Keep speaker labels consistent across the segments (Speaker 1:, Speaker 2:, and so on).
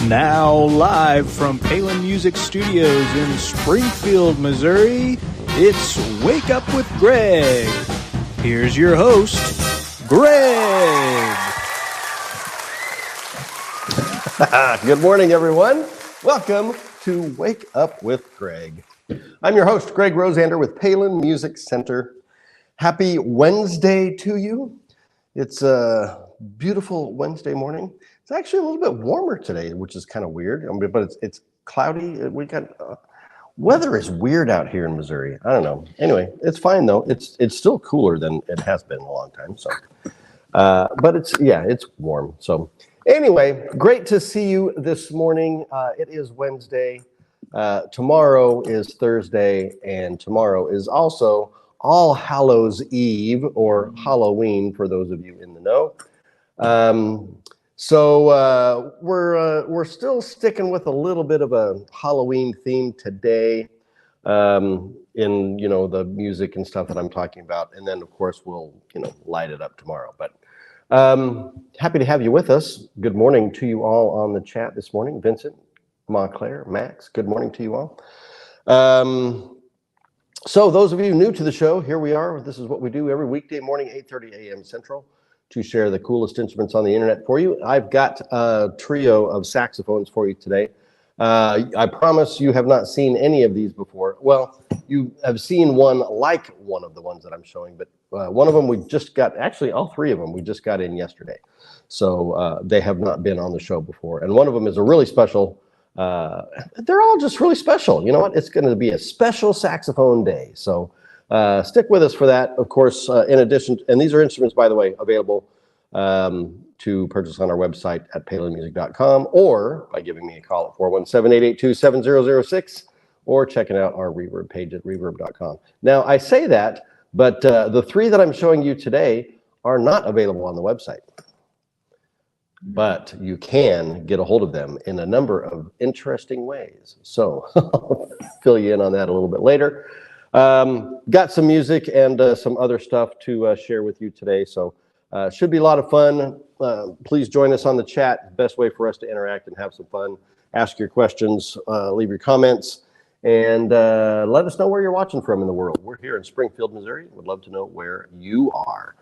Speaker 1: Now live from Palin Music Studios in Springfield, Missouri, it's Wake Up with Greg. Here's your host, Greg.
Speaker 2: Good morning, everyone. Welcome to Wake Up with Greg. I'm your host, Greg Rosander with Palin Music Center. Happy Wednesday to you. It's a beautiful Wednesday morning. It's actually a little bit warmer today, which is kind of weird. But it's cloudy. We got weather is weird out here in Missouri. I don't know. Anyway, it's fine though. It's still cooler than it has been in a long time. So, but it's warm. So, anyway, great to see you this morning. It is Wednesday. Tomorrow is Thursday, and tomorrow is also All Hallows Eve, or Halloween for those of you in the know. So we're still sticking with a little bit of a Halloween theme today, in the music and stuff that I'm talking about, and then of course we'll light it up tomorrow. But happy to have you with us. Good morning to you all on the chat this morning. Vincent, Montclair, Max. Good morning to you all. So those of you new to the show, here we are. This is what we do every weekday morning, 8:30 a.m. Central, to share the coolest instruments on the internet for you. I've got a trio of saxophones for you today. I promise you have not seen any of these before. Well, you have seen one like one of the ones that I'm showing, but one of them we just got, actually all three of them we just got in yesterday. So they have not been on the show before. And one of them is a really special, they're all just really special. You know what? It's going to be a special saxophone day. So stick with us for that. Of course, in addition, and these are instruments, by the way, available to purchase on our website at palinmusic.com, or by giving me a call at 417-882-7006, or checking out our Reverb page at reverb.com. Now, I say that, but the three that I'm showing you today are not available on the website. But you can get a hold of them in a number of interesting ways. So I'll fill you in on that a little bit later. Got some music and some other stuff to share with you today. So should be a lot of fun. Please join us on the chat. Best way for us to interact and have some fun. Ask your questions, leave your comments, and let us know where you're watching from in the world. We're here in Springfield, Missouri. Would love to know where you are.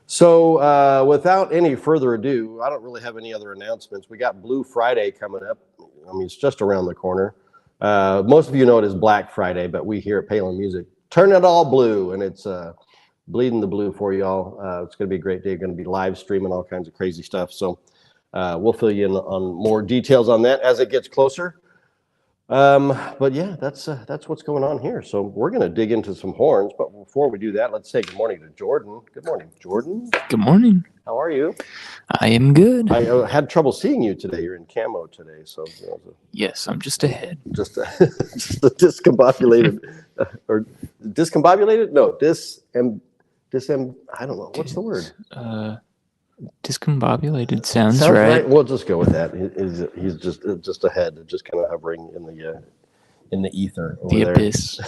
Speaker 2: So without any further ado, I don't really have any other announcements. We got Blue Friday coming up. I mean, it's just around the corner. Most of you know it as Black Friday, but we here at Palin Music turn it all blue, and it's bleeding the blue for y'all. It's going to be a great day. Going to be live streaming all kinds of crazy stuff. So we'll fill you in on more details on that as it gets closer. But yeah, that's what's going on here. So we're going to dig into some horns, but before we do that, let's say good morning to Jordan. Good morning, Jordan.
Speaker 3: Good morning.
Speaker 2: How are you?
Speaker 3: I am good.
Speaker 2: I had trouble seeing you today. You're in camo today, so
Speaker 3: yes, I'm just ahead.
Speaker 2: Just a discombobulated or discombobulated? No, I don't know. What's the word?
Speaker 3: Discombobulated sounds right.
Speaker 2: We'll just go with that. He's just ahead, just kind of hovering in the ether over
Speaker 3: the
Speaker 2: there.
Speaker 3: Abyss.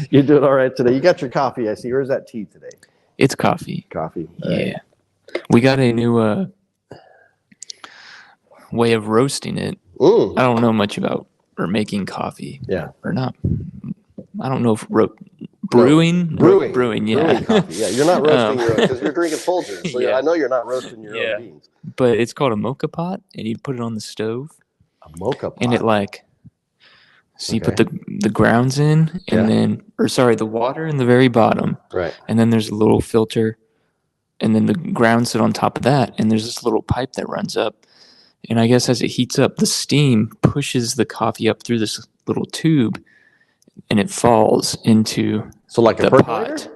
Speaker 2: You're doing all right today. You got your coffee, I see. Or is that tea today?
Speaker 3: It's coffee.
Speaker 2: Coffee.
Speaker 3: Yeah. We got a new way of roasting it.
Speaker 2: Mm.
Speaker 3: I don't know much about or making coffee.
Speaker 2: Yeah.
Speaker 3: Or not. I don't know if brewing.
Speaker 2: Brewing,
Speaker 3: yeah.
Speaker 2: Brewing coffee. Yeah, you're not roasting your own, because you're drinking Folgers. So
Speaker 3: Yeah.
Speaker 2: I know you're not roasting your own beans.
Speaker 3: But it's called a mocha pot, and you put it on the stove.
Speaker 2: A mocha pot.
Speaker 3: And it so you put the grounds in, and then, the water in the very bottom.
Speaker 2: Right.
Speaker 3: And then there's a little filter, and then the grounds sit on top of that, and there's this little pipe that runs up. And I guess as it heats up, the steam pushes the coffee up through this little tube, and it falls into
Speaker 2: like a
Speaker 3: the
Speaker 2: percolator?
Speaker 3: pot.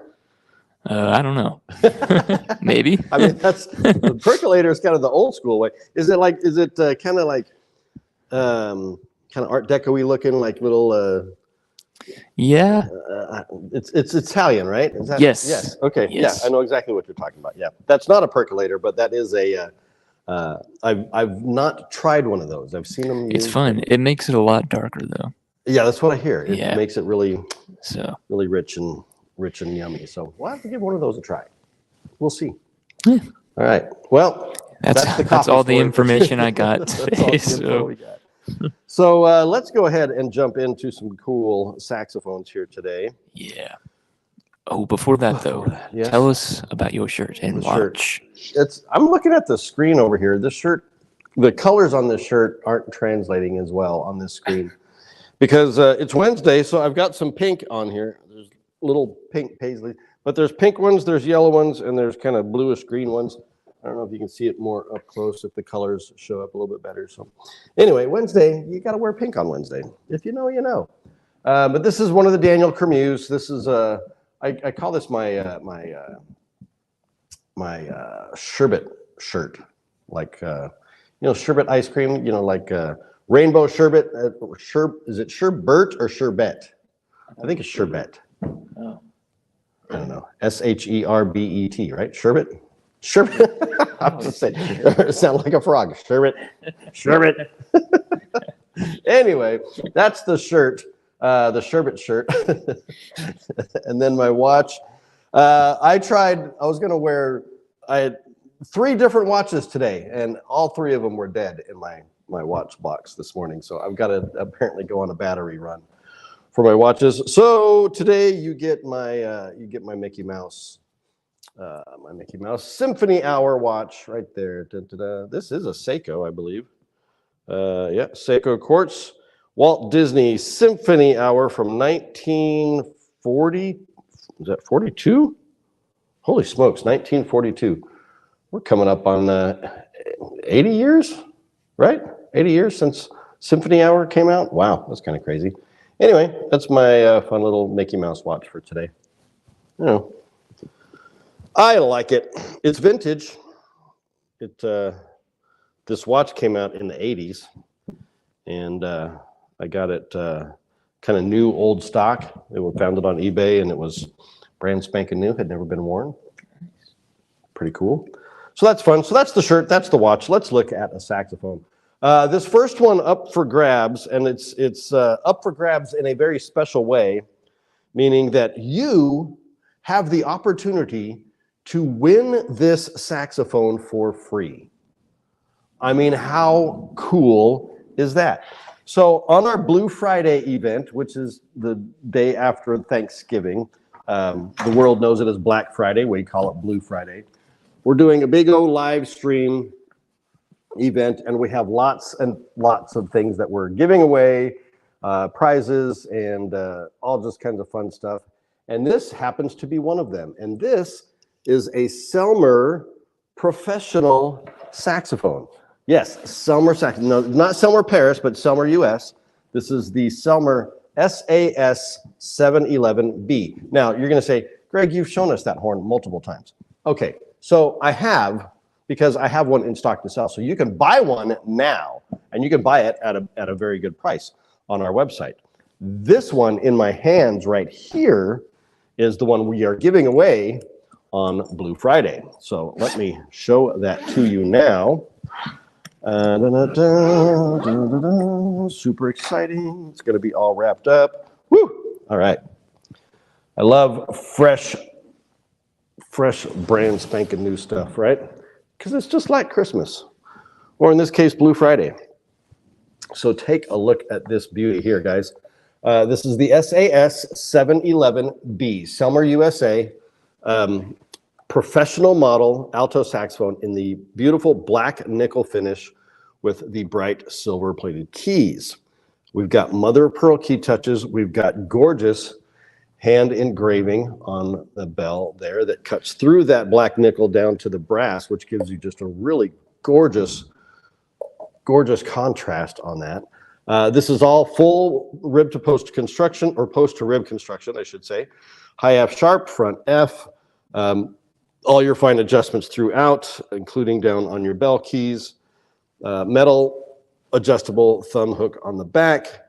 Speaker 3: I don't know. Maybe.
Speaker 2: I mean, the percolator is kind of the old school way. Is it kind of like Art Deco-y looking, like little?
Speaker 3: Yeah.
Speaker 2: It's Italian, right? Is that,
Speaker 3: yes.
Speaker 2: Yes. Okay.
Speaker 3: Yes.
Speaker 2: Yeah, I know exactly what you're talking about. Yeah, that's not a percolator, but that is a. I've not tried one of those. I've seen them.
Speaker 3: It's fun. It makes it a lot darker, though.
Speaker 2: Yeah, that's what I hear. It makes it really rich and yummy. So we'll have to give one of those a try. We'll see.
Speaker 3: Yeah.
Speaker 2: All right. Well,
Speaker 3: That's
Speaker 2: the
Speaker 3: that's
Speaker 2: coffee
Speaker 3: all the
Speaker 2: story.
Speaker 3: information I got
Speaker 2: That's all
Speaker 3: today.
Speaker 2: the info
Speaker 3: So
Speaker 2: we got. So let's go ahead and jump into some cool saxophones here today.
Speaker 3: yeah. Oh, before that though,
Speaker 2: Yes.
Speaker 3: tell us about your shirt and
Speaker 2: The shirt.
Speaker 3: watch.
Speaker 2: I'm looking at the screen over here. This shirt, the colors on this shirt aren't translating as well on this screen because it's Wednesday. So I've got some pink on here. There's little pink paisley, but there's pink ones, there's yellow ones, and there's kind of bluish green ones. I don't know if you can see it more up close if the colors show up a little bit better. So anyway, Wednesday, you got to wear pink on Wednesday. If you know, you know. But this is one of the Daniel Cremieux. This is I call this my sherbet shirt, like sherbet ice cream. Like rainbow sherbet. Is it sherbet or sherbet? I think it's sherbet.
Speaker 3: Oh.
Speaker 2: I don't know. Sherbet, right? Sherbet. Sherbet. I'm just saying. It sounds like a frog. Sherbet. Sherbet. Anyway, that's the shirt. The sherbet shirt. And then my watch. I was going to wear, I had 3 different watches today, and all 3 of them were dead in my watch box this morning. So I've got to apparently go on a battery run for my watches. So today you get my Mickey Mouse, Symphony Hour watch right there. Da-da-da. This is a Seiko, I believe. Yeah, Seiko Quartz. Walt Disney Symphony Hour from 1940. Is that 42? Holy smokes, 1942. We're coming up on 80 years, right? 80 years since Symphony Hour came out. Wow, that's kind of crazy. Anyway, that's my fun little Mickey Mouse watch for today. I like it. It's vintage. This watch came out in the 80s, and I got it kind of new, old stock. It was found it on eBay, and it was brand spanking new, had never been worn. Pretty cool. So that's fun. So that's the shirt, that's the watch. Let's look at a saxophone. This first one up for grabs, and it's up for grabs in a very special way, meaning that you have the opportunity to win this saxophone for free. I mean, how cool is that? So on our Blue Friday event, which is the day after Thanksgiving, the world knows it as Black Friday. We call it Blue Friday. We're doing a big old live stream event, and we have lots and lots of things that we're giving away, prizes, and all just kinds of fun stuff. And this happens to be one of them. And this is a Selmer professional saxophone. Yes, Selmer saxophone. No, not Selmer Paris, but Selmer US. This is the Selmer SAS 711B. Now, you're going to say, Greg, you've shown us that horn multiple times. Okay, so I have, because I have one in stock to sell. So you can buy one now, and you can buy it at a very good price on our website. This one in my hands right here is the one we are giving away on Blue Friday. So let me show that to you now. Super exciting. It's going to be all wrapped up. Woo! All right. I love fresh brand spanking new stuff, right? Because it's just like Christmas, or in this case, Blue Friday. So take a look at this beauty here, guys. This is the SAS 711B, Selmer USA, professional model alto saxophone in the beautiful black nickel finish with the bright silver plated keys. We've got mother of pearl key touches. We've got gorgeous hand engraving on the bell there that cuts through that black nickel down to the brass, which gives you just a really gorgeous contrast on that. This is all full rib to post construction, or post to rib construction, I should say. High F sharp, front F, all your fine adjustments throughout, including down on your bell keys, metal adjustable thumb hook on the back.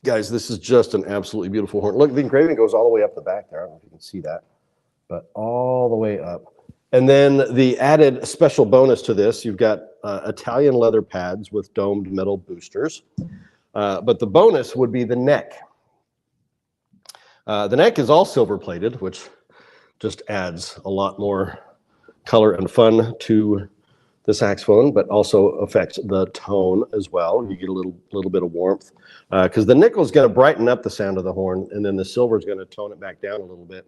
Speaker 2: Guys, this is just an absolutely beautiful horn. Look, the engraving goes all the way up the back there. I don't know if you can see that, but all the way up. And then the added special bonus to this, you've got Italian leather pads with domed metal boosters. But the bonus would be the neck. The neck is all silver plated, which just adds a lot more color and fun to the saxophone, but also affects the tone as well. You get a little bit of warmth because the nickel is going to brighten up the sound of the horn, and then the silver is going to tone it back down a little bit,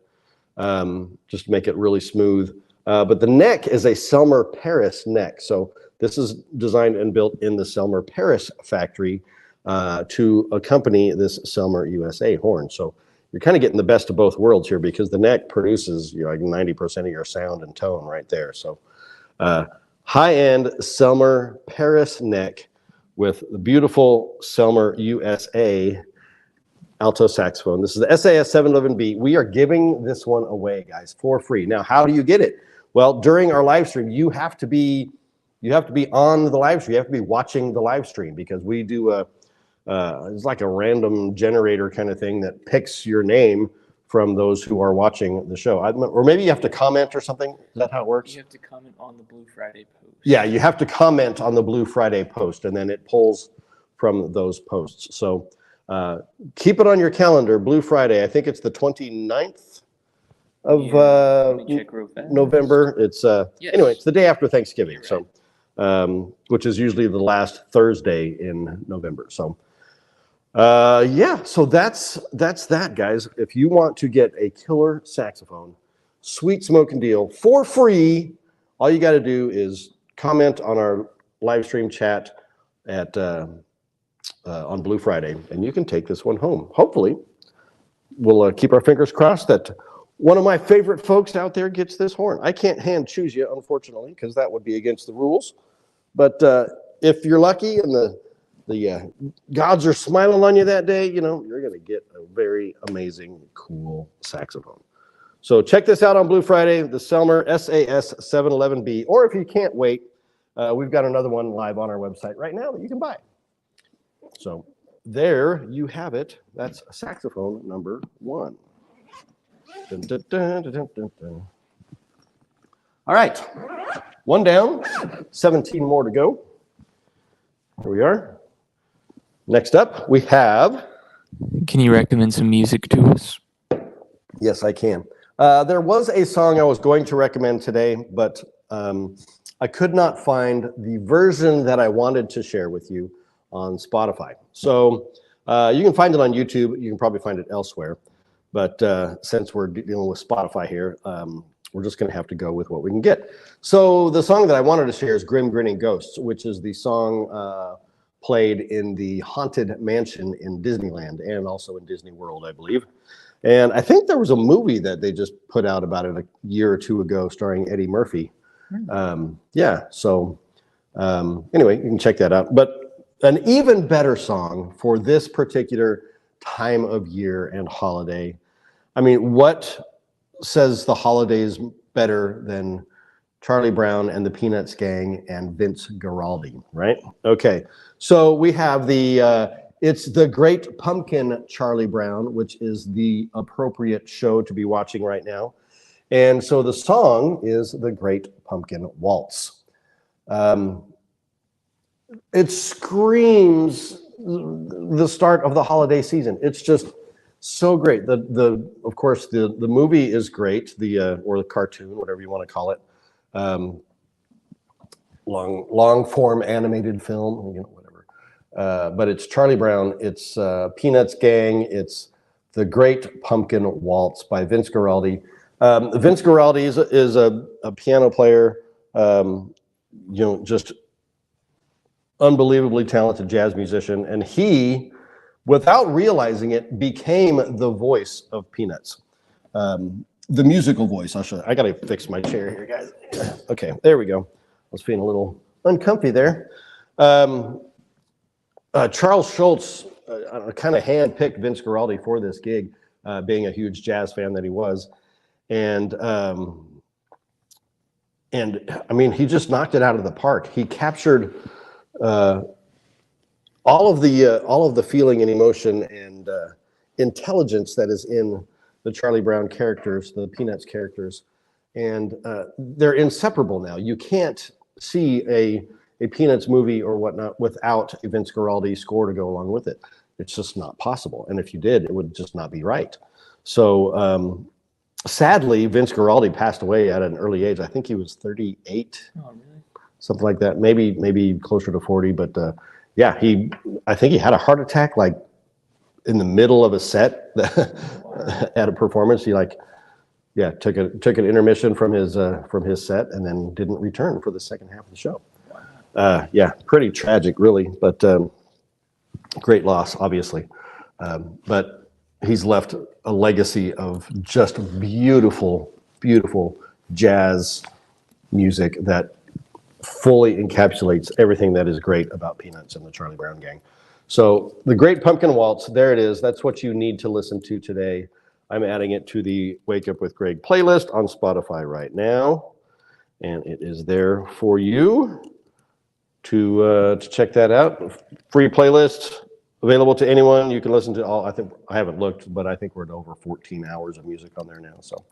Speaker 2: just to make it really smooth. But the neck is a Selmer Paris neck. So this is designed and built in the Selmer Paris factory to accompany this Selmer USA horn. So you're kind of getting the best of both worlds here because the neck produces like 90% of your sound and tone right there. So high-end Selmer Paris neck with the beautiful Selmer USA alto saxophone. This is the SAS 711B. We are giving this one away, guys, for free. Now, how do you get it? Well, during our live stream, you have to be on the live stream. You have to be watching the live stream because we do it's like a random generator kind of thing that picks your name from those who are watching the show. Or maybe you have to comment or something. Is that how it works?
Speaker 3: You have to comment on the Blue Friday post.
Speaker 2: Yeah, you have to comment on the Blue Friday post, and then it pulls from those posts. So keep it on your calendar, Blue Friday. I think it's the 29th of November. It's
Speaker 3: yes.
Speaker 2: Anyway, it's the day after Thanksgiving. Right. So which is usually the last Thursday in November. So yeah, so that's that, guys. If you want to get a killer saxophone, sweet smoking deal for free, all you got to do is comment on our live stream chat at on Blue Friday, and you can take this one home. Hopefully, we'll keep our fingers crossed that one of my favorite folks out there gets this horn. I can't hand choose you, unfortunately, because that would be against the rules. But if you're lucky and the gods are smiling on you that day, you're going to get a very amazing, cool saxophone. So check this out on Blue Friday, the Selmer SAS 711B. Or if you can't wait, we've got another one live on our website right now that you can buy. So there you have it. That's saxophone number 1. Dun, dun, dun, dun, dun, dun. All right, 1 down, 17 more to go. Here we are. Next up, we have...
Speaker 3: Can you recommend some music to us?
Speaker 2: Yes, I can. There was a song I was going to recommend today, but I could not find the version that I wanted to share with you on Spotify. So you can find it on YouTube. You can probably find it elsewhere. But since we're dealing with Spotify here, we're just going to have to go with what we can get. So the song that I wanted to share is Grim Grinning Ghosts, which is the song played in the Haunted Mansion in Disneyland and also in Disney World, I believe. And I think there was a movie that they just put out about it a year or two ago starring Eddie Murphy. Yeah, so anyway, you can check that out. But an even better song for this particular time of year and holiday. I mean, what says the holidays better than Charlie Brown and the Peanuts Gang and Vince Guaraldi, right? Okay, so we have it's the Great Pumpkin Charlie Brown, which is the appropriate show to be watching right now. And so the song is the Great Pumpkin Waltz. It screams the start of the holiday season. It's just so great. Of course, the movie is great, or the cartoon, whatever you want to call it. Long form animated film, whatever. But it's Charlie Brown, it's Peanuts Gang, it's the Great Pumpkin Waltz by Vince Guaraldi. Vince Guaraldi is a piano player, just unbelievably talented jazz musician, and he, without realizing it, became the voice of Peanuts. The musical voice. I'll show you. I gotta fix my chair here, guys. Okay, there we go. I was feeling a little uncomfy there. Charles Schultz kind of handpicked Vince Guaraldi for this gig, being a huge jazz fan that he was, and I mean, he just knocked it out of the park. He captured all of the feeling and emotion and intelligence that is in the Charlie Brown characters, the Peanuts characters, and they're inseparable now. You can't see a Peanuts movie or whatnot without a Vince Guaraldi score to go along with it. It's just not possible. And if you did, it would just not be right. So sadly, Vince Guaraldi passed away at an early age. I think he was 38, something like that. Maybe closer to 40. But yeah, I think he had a heart attack like in the middle of a set at a performance. He took an intermission from his set and then didn't return for the second half of the show. Yeah, pretty tragic, really, but great loss, obviously. But he's left a legacy of just beautiful, beautiful jazz music that fully encapsulates everything that is great about Peanuts and the Charlie Brown Gang. So the Great Pumpkin Waltz, there it is. That's what you need to listen to today. I'm adding it to the Wake Up with Greg playlist on Spotify right now, and it is there for you to check that out. Free playlist available to anyone. You can listen to all. I haven't looked, but I think we're at over 14 hours of music on there now. So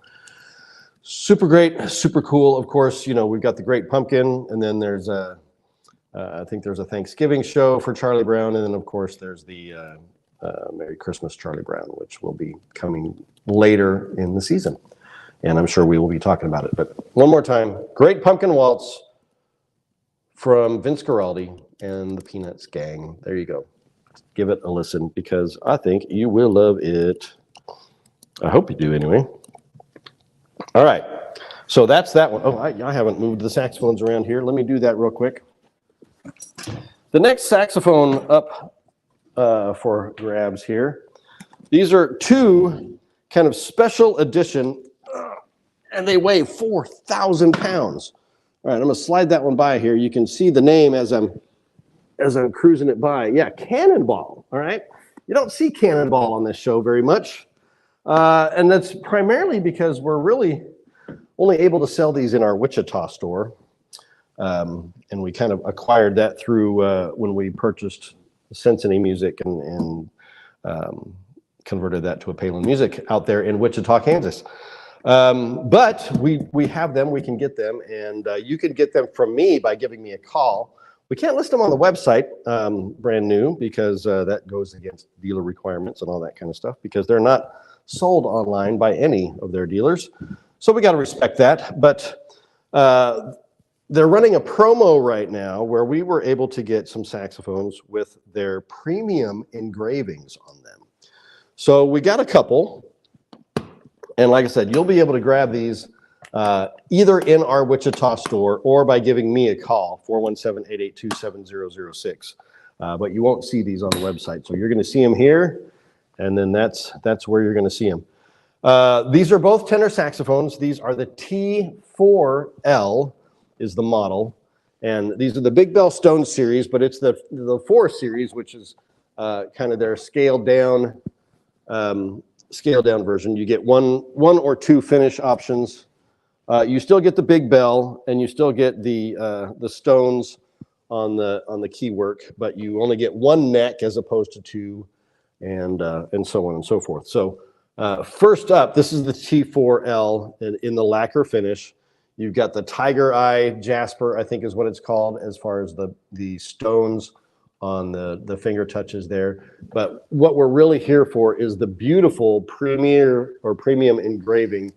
Speaker 2: super great, super cool. Of course, we've got the Great Pumpkin, and then there's I think there's a Thanksgiving show for Charlie Brown, and then of course there's the Merry Christmas Charlie Brown, which will be coming later in the season, and I'm sure we will be talking about it. But one more time, Great Pumpkin Waltz from Vince Guaraldi and the Peanuts Gang. There you go. Give it a listen because I think you will love it. I hope you do anyway. All right, so that's that one. Oh, I haven't moved the saxophones around here. Let me do that real quick. The next saxophone up for grabs here. These are two kind of special edition, and they weigh 4,000 pounds. All right, I'm gonna slide that one by here. You can see the name as I'm cruising it by. Yeah, Cannonball. All right, you don't see Cannonball on this show very much, and that's primarily because we're really only able to sell these in our Wichita store, and we kind of acquired that through when we purchased Cincinnati Music and converted that to a Palin Music out there in Wichita, Kansas. But we have them, we can get them, and you can get them from me by giving me a call. We can't list them on the website brand new because that goes against dealer requirements and all that kind of stuff because they're not sold online by any of their dealers. So we got to respect that. But they're running a promo right now where we were able to get some saxophones with their premium engravings on them. So we got a couple. And like I said, you'll be able to grab these either in our Wichita store or by giving me a call, 417-882-7006. But you won't see these on the website. So you're going to see them here, and then that's where you're going to see them. These are both tenor saxophones. These are the T4L is the model. And these are the Big Bell Stone series, but it's the 4 series, which is kind of their scaled down version. You get one or two finish options. You still get the big bell, and you still get the stones on the key work, but you only get one neck as opposed to two, and so on and so forth. So first up, this is the T4L in the lacquer finish. You've got the Tiger Eye Jasper, I think is what it's called, as far as the stones on the finger touches there. But what we're really here for is the beautiful premium engraving.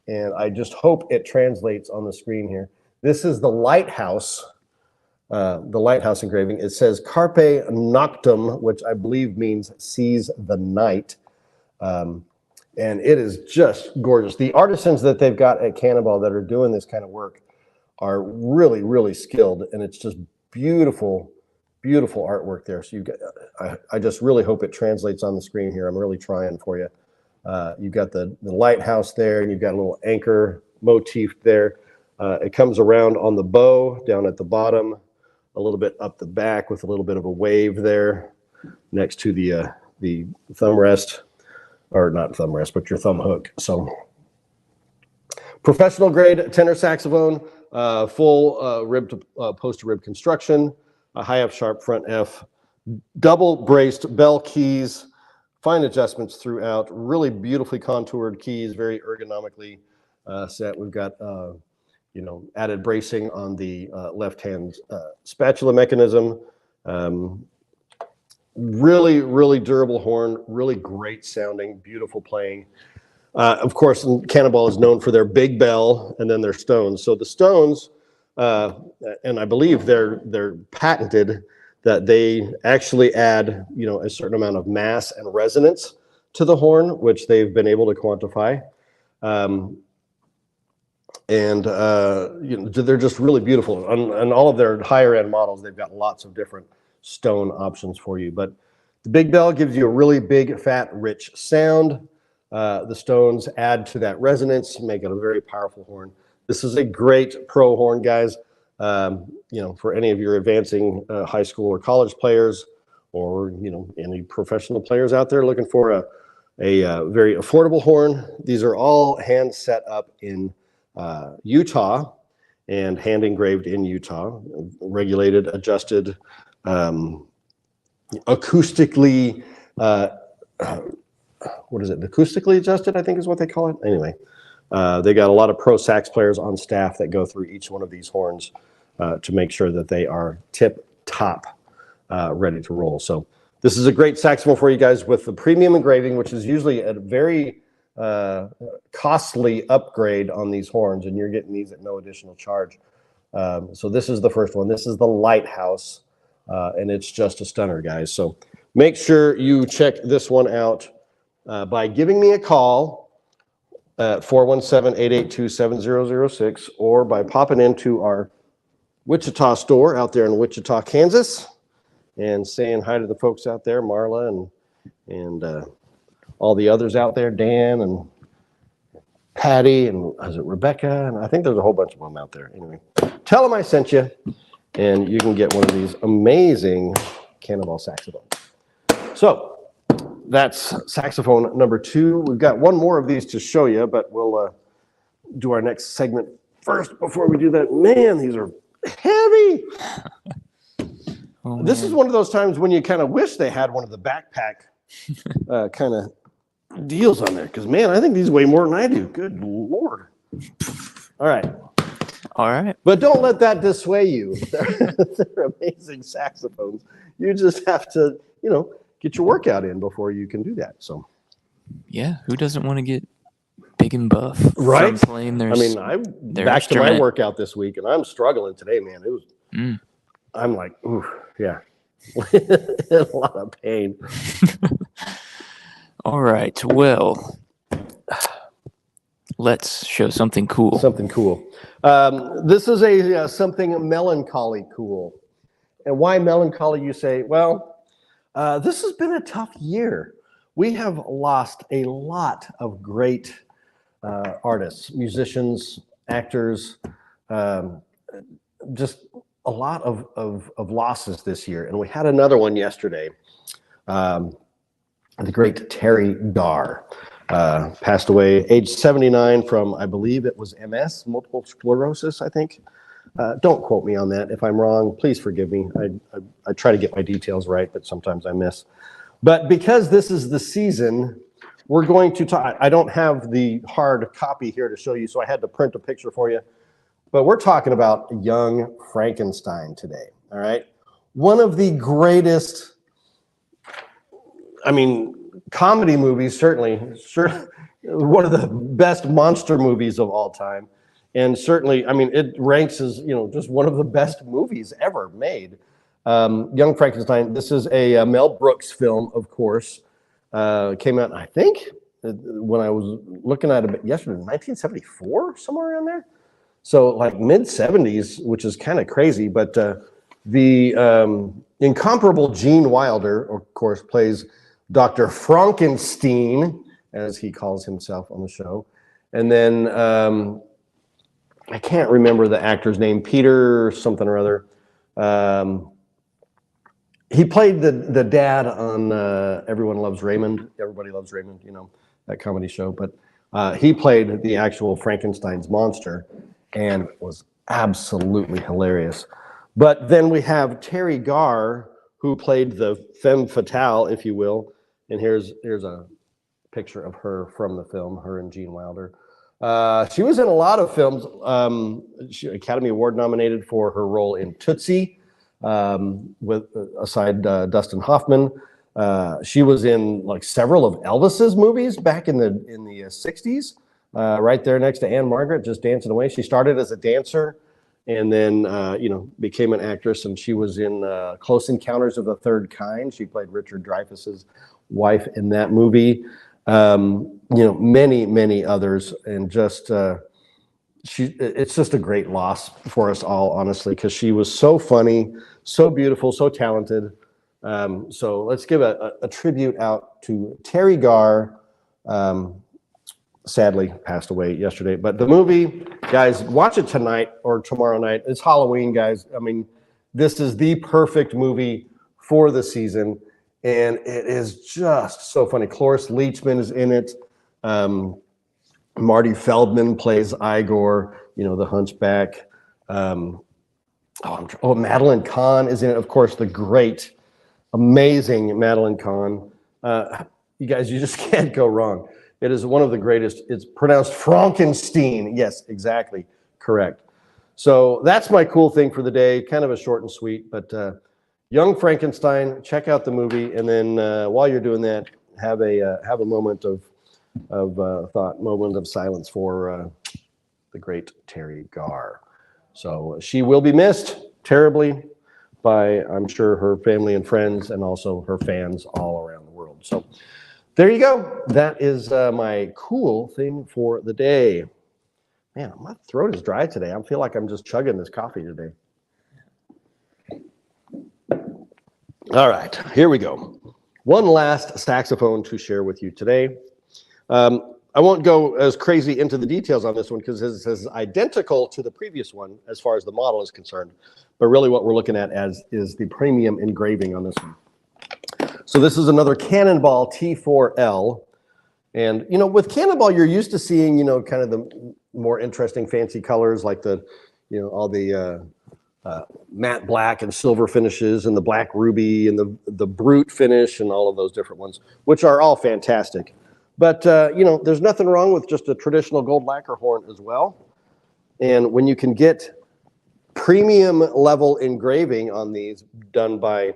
Speaker 2: And I just hope it translates on the screen here. This is the lighthouse engraving. It says Carpe Noctem, which I believe means seize the night. And it is just gorgeous. The artisans that they've got at Cannonball that are doing this kind of work are really, really skilled. And it's just beautiful, beautiful artwork there. So I just really hope it translates on the screen here. I'm really trying for you. You've got the lighthouse there, and you've got a little anchor motif there. It comes around on the bow down at the bottom, a little bit up the back with a little bit of a wave there next to the thumb rest, or not thumb rest, but your thumb hook. So professional grade tenor saxophone, full rib to post to rib construction, a high F sharp front F, double braced bell keys, fine adjustments throughout, really beautifully contoured keys, very ergonomically set. We've got added bracing on the left hand spatula mechanism. Really, really durable horn, really great sounding, beautiful playing. Of course, Cannonball is known for their big bell and then their stones. So the stones, and I believe they're patented, that they actually add, a certain amount of mass and resonance to the horn, which they've been able to quantify. They're just really beautiful. On all of their higher end models, they've got lots of different stone options for you. But the big bell gives you a really big, fat, rich sound. The stones add to that resonance, make it a very powerful horn. This is a great pro horn, guys. For any of your advancing high school or college players, or any professional players out there looking for a very affordable horn. These are all hand set up in Utah and hand engraved in Utah, regulated, adjusted, acoustically. What is it? Acoustically adjusted, I think is what they call it. Anyway, they got a lot of pro sax players on staff that go through each one of these horns to make sure that they are tip top, ready to roll. So this is a great saxophone for you guys with the premium engraving, which is usually a very costly upgrade on these horns, and you're getting these at no additional charge. So this is the first one. This is the Lighthouse, and it's just a stunner, guys. So make sure you check this one out by giving me a call at 417-882-7006, or by popping into our Wichita store out there in Wichita, Kansas, and saying hi to the folks out there, Marla and all the others out there, Dan and Patty, and is it Rebecca? And I think there's a whole bunch of them out there. Anyway, tell them I sent you, and you can get one of these amazing Cannonball saxophones. So that's saxophone number 2. We've got one more of these to show you, but we'll do our next segment first before we do that. Man, these are heavy. This is one of those times when you kind of wish they had one of the backpack kind of deals on there, because man, I think these weigh more than I do. Good Lord. All right. But don't let that dissuade you. They're amazing saxophones. You just have to, get your workout in before you can do that. So
Speaker 3: yeah, who doesn't want to get big and buff
Speaker 2: right
Speaker 3: from playing their
Speaker 2: I'm back to my workout this week, and I'm struggling today, man. It was I'm like, ooh, yeah. A lot of pain.
Speaker 3: All right, well, let's show something cool.
Speaker 2: This is a something melancholy cool. And why melancholy, you say? Well, this has been a tough year. We have lost a lot of great artists, musicians, actors, just a lot of losses this year. And we had another one yesterday. The great Terry Garr passed away, age 79, from, I believe it was MS, multiple sclerosis, I think. Don't quote me on that. If I'm wrong, please forgive me. I try to get my details right, but sometimes I miss. But because this is the season, we're going to talk. I don't have the hard copy here to show you, so I had to print a picture for you. But we're talking about Young Frankenstein today, all right? One of the greatest, comedy movies, certainly one of the best monster movies of all time. And certainly, it ranks as, just one of the best movies ever made. Young Frankenstein, this is a Mel Brooks film, of course. Came out, I think, when I was looking at it yesterday, 1974, somewhere around there. So like mid-70s, which is kind of crazy. But the incomparable Gene Wilder, of course, plays Dr. Frankenstein, as he calls himself on the show. And then I can't remember the actor's name, Peter something or other. He played the dad on Everybody Loves Raymond, that comedy show. But he played the actual Frankenstein's monster and was absolutely hilarious. But then we have Terry Garr, who played the femme fatale, if you will. And here's a picture of her from the film, her and Gene Wilder. She was in a lot of films. She Academy Award nominated for her role in Tootsie, aside Dustin Hoffman. She was in like several of Elvis's movies back in the 60s, right there next to Anne Margaret, just dancing away. She started as a dancer and then, became an actress, and she was in Close Encounters of the Third Kind. She played Richard Dreyfuss's wife in that movie. Many, many others, and just it's just a great loss for us all, honestly, because she was so funny, so beautiful, so talented. So let's give a tribute out to Terry Garr. Sadly passed away yesterday, but the movie, guys, watch it tonight or tomorrow night. It's Halloween, guys. I mean, this is the perfect movie for the season, and it is just so funny. Cloris Leachman is in it. Marty Feldman plays Igor, the hunchback. Madeline Kahn is in it. Of course, the great, amazing Madeline Kahn. You guys, you just can't go wrong. It is one of the greatest. It's pronounced Frankenstein. Yes, exactly. Correct. So that's my cool thing for the day. Kind of a short and sweet, but Young Frankenstein, check out the movie. And then while you're doing that, have a moment of thought, moment of silence for the great Terry Garr. So she will be missed terribly by, I'm sure, her family and friends, and also her fans all around the world. So there you go. That is my cool thing for the day. Man, my throat is dry today. I feel like I'm just chugging this coffee today. All right, here we go. One last saxophone to share with you today. I won't go as crazy into the details on this one because this is identical to the previous one as far as the model is concerned. But really what we're looking at is the premium engraving on this one. So this is another Cannonball T4L. And, with Cannonball, you're used to seeing, kind of the more interesting fancy colors like all the matte black and silver finishes and the black ruby and the brute finish and all of those different ones, which are all fantastic. But, there's nothing wrong with just a traditional gold lacquer horn as well. And when you can get premium level engraving on these done by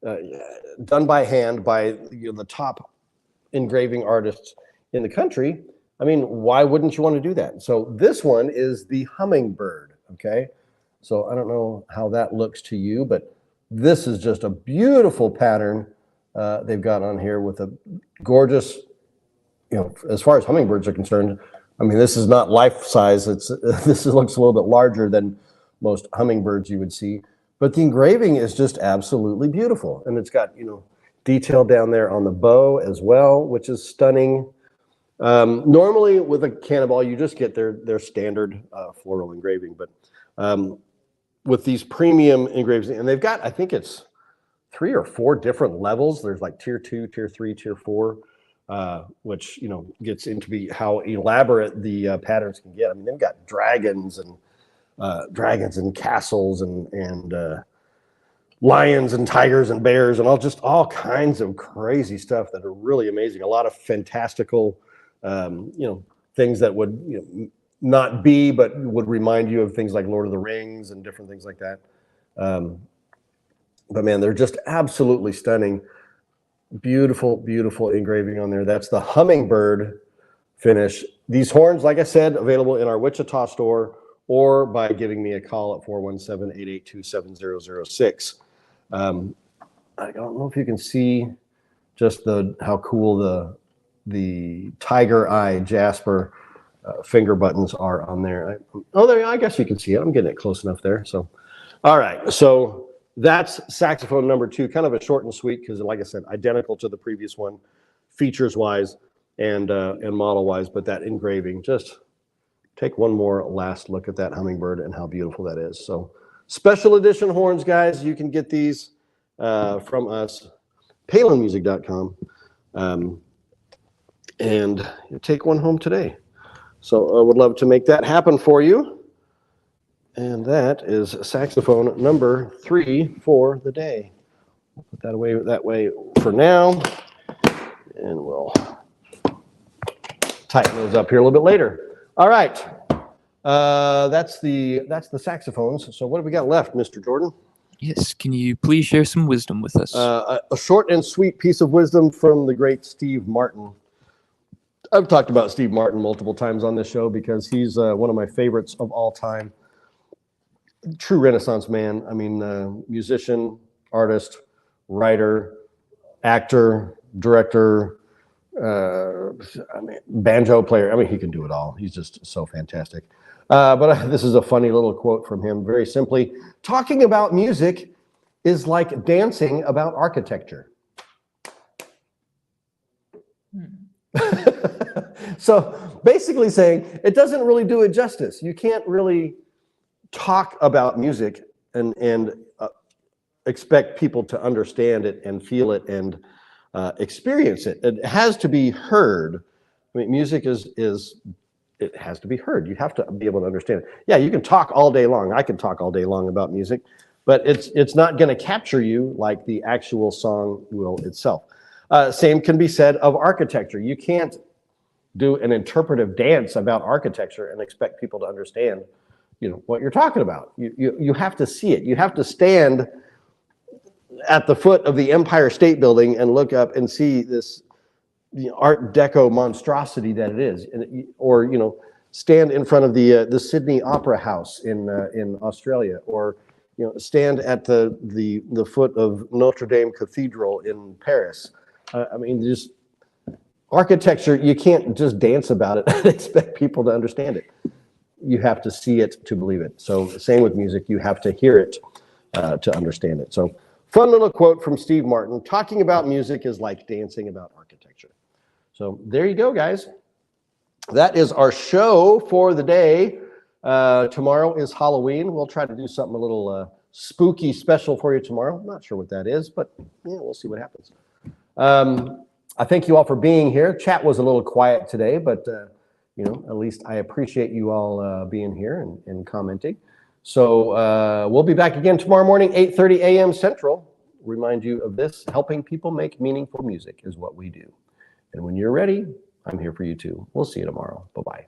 Speaker 2: hand by the top engraving artists in the country, I mean, why wouldn't you want to do that? So this one is the Hummingbird, okay? So I don't know how that looks to you, but this is just a beautiful pattern they've got on here with a gorgeous, as far as hummingbirds are concerned, I mean, this is not life size. This looks a little bit larger than most hummingbirds you would see, but the engraving is just absolutely beautiful. And it's got, detail down there on the bow as well, which is stunning. Normally with a Cannonball, you just get their standard floral engraving, but with these premium engravings, and they've got, I think it's 3 or 4 different levels. There's like tier 2, tier 3, tier 4, which, gets into how elaborate the patterns can get. I mean, they've got dragons and castles and lions and tigers and bears and all kinds of crazy stuff that are really amazing. A lot of fantastical, things that would not be, but would remind you of things like Lord of the Rings and different things like that. But man, they're just absolutely stunning. Beautiful, beautiful engraving on there. That's the Hummingbird finish. These horns, like I said, available in our Wichita store or by giving me a call at 417-882-7006. I don't know if you can see just how cool the tiger eye Jasper finger buttons are on there. I guess you can see it. I'm getting it close enough there. So, all right. So that's saxophone number 2, kind of a short and sweet because, like I said, identical to the previous one, features-wise and model-wise. But that engraving, just take one more last look at that hummingbird and how beautiful that is. So special edition horns, guys. You can get these from us, PalinMusic.com, and take one home today. So I would love to make that happen for you. And that is saxophone number 3 for the day. We'll put that away that way for now, and we'll tighten those up here a little bit later. All right, that's the saxophones. So what have we got left, Mr. Jordan?
Speaker 3: Yes, can you please share some wisdom with us?
Speaker 2: A short and sweet piece of wisdom from the great Steve Martin. I've talked about Steve Martin multiple times on this show because he's one of my favorites of all time. True Renaissance man. I mean, musician, artist, writer, actor, director, banjo player. I mean, he can do it all. He's just so fantastic. But this is a funny little quote from him. Very simply, talking about music is like dancing about architecture. So basically saying it doesn't really do it justice. You can't really talk about music and expect people to understand it and feel it and experience it. It has to be heard. I mean, music is it has to be heard. You have to be able to understand it. Yeah, you can talk all day long. I can talk all day long about music, but it's not going to capture you like the actual song will itself. Same can be said of architecture. You can't do an interpretive dance about architecture and expect people to understand, what you're talking about. You have to see it. You have to stand at the foot of the Empire State Building and look up and see this Art Deco monstrosity that it is, or stand in front of the Sydney Opera House in Australia, or stand at the foot of Notre Dame Cathedral in Paris. I mean, just architecture, you can't just dance about it and expect people to understand it. You have to see it to believe it. So same with music, you have to hear it to understand it. So fun little quote from Steve Martin, talking about music is like dancing about architecture. So there you go, guys. That is our show for the day. Tomorrow is Halloween. We'll try to do something a little spooky special for you tomorrow. I'm not sure what that is, but we'll see what happens. I thank you all for being here. Chat was a little quiet today, but at least I appreciate you all being here and commenting. So we'll be back again tomorrow morning, 8:30 a.m. Central. Remind you of this: helping people make meaningful music is what we do. And when you're ready, I'm here for you too. We'll see you tomorrow. Bye-bye.